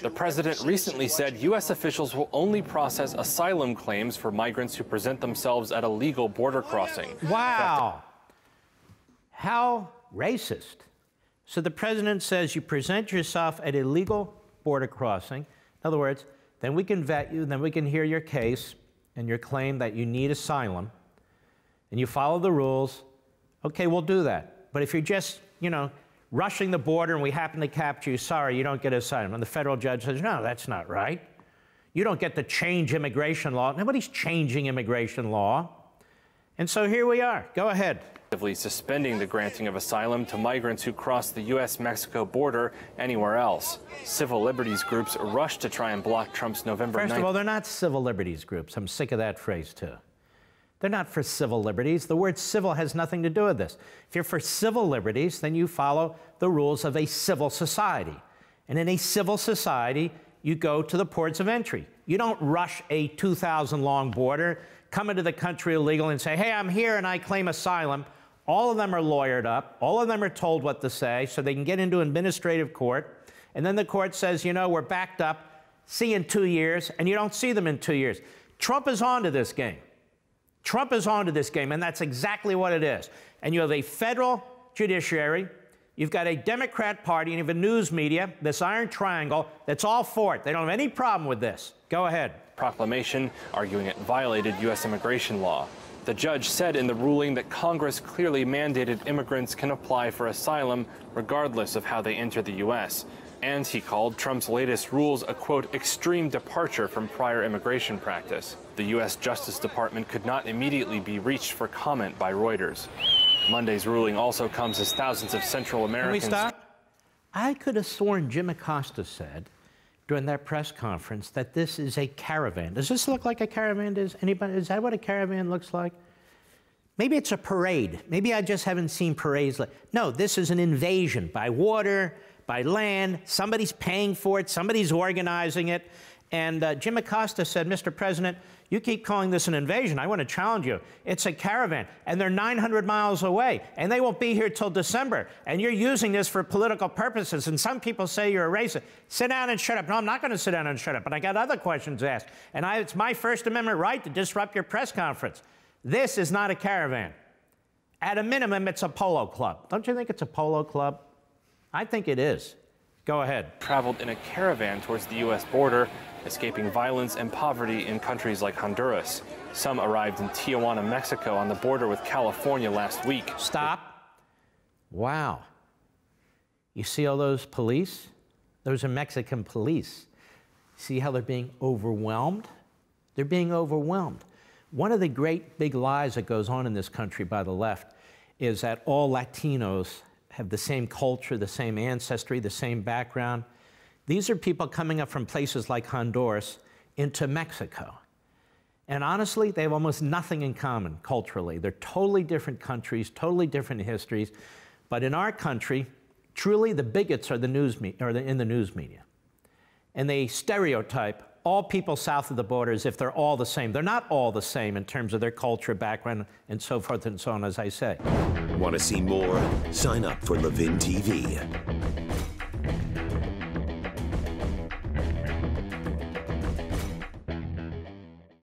The president recently said U.S. officials will only process asylum claims for migrants who present themselves at a legal border crossing. Wow. How racist. So the president says you present yourself at a legal border crossing. In other words, then we can vet you, then we can hear your case and your claim that you need asylum, and you follow the rules. Okay, we'll do that. But if you're just, rushing the border and we happen to capture you, sorry, you don't get asylum. And the federal judge says, no, that's not right. You don't get to change immigration law. Nobody's changing immigration law. And so here we are. Go ahead. Suspending the granting of asylum to migrants who cross the U.S.-Mexico border anywhere else. Civil liberties groups rushed to try and block Trump's November 9th. First of all, they're not civil liberties groups. I'm sick of that phrase, too. They're not for civil liberties. The word civil has nothing to do with this. If you're for civil liberties, then you follow the rules of a civil society. And in a civil society, you go to the ports of entry. You don't rush a 2,000-long border, come into the country illegal and say, hey, I'm here and I claim asylum. All of them are lawyered up. All of them are told what to say so they can get into administrative court. And then the court says, we're backed up. See you in 2 years. And you don't see them in 2 years. Trump is on to this game. Trump is on to this game, and that's exactly what it is. And you have a federal judiciary, you've got a Democrat Party, and you have a news media, this iron triangle, that's all for it. They don't have any problem with this. Go ahead. Proclamation arguing it violated U.S. immigration law. The judge said in the ruling that Congress clearly mandated immigrants can apply for asylum regardless of how they enter the U.S. And he called Trump's latest rules a, quote, extreme departure from prior immigration practice. The U.S. Justice Department could not immediately be reached for comment by Reuters. Monday's ruling also comes as thousands of Central Americans... Can we stop? I could have sworn Jim Acosta said during that press conference that this is a caravan. Does this look like a caravan? Is that what a caravan looks like? Maybe it's a parade. Maybe I just haven't seen parades. No, this is an invasion by water, by land. Somebody's paying for it. Somebody's organizing it. And Jim Acosta said, Mr. President, you keep calling this an invasion. I want to challenge you. It's a caravan, and they're 900 miles away, and they won't be here till December. And you're using this for political purposes. And some people say you're a racist. Sit down and shut up. No, I'm not going to sit down and shut up. But I got other questions asked. And it's my First Amendment right to disrupt your press conference. This is not a caravan. At a minimum, it's a polo club. Don't you think it's a polo club? I think it is. Go ahead. Traveled in a caravan towards the U.S. border, escaping violence and poverty in countries like Honduras. Some arrived in Tijuana, Mexico, on the border with California last week. Stop. Wow. You see all those police? Those are Mexican police. See how they're being overwhelmed? They're being overwhelmed. One of the great big lies that goes on in this country by the left is that all Latinos have the same culture, the same ancestry, the same background. These are people coming up from places like Honduras into Mexico. And honestly, they have almost nothing in common culturally. They're totally different countries, totally different histories. But in our country, truly the bigots are in the news media. And they stereotype all people south of the border as if they're all the same. They're not all the same in terms of their culture, background, and so forth and so on, as I say. Want to see more? Sign up for Levin TV.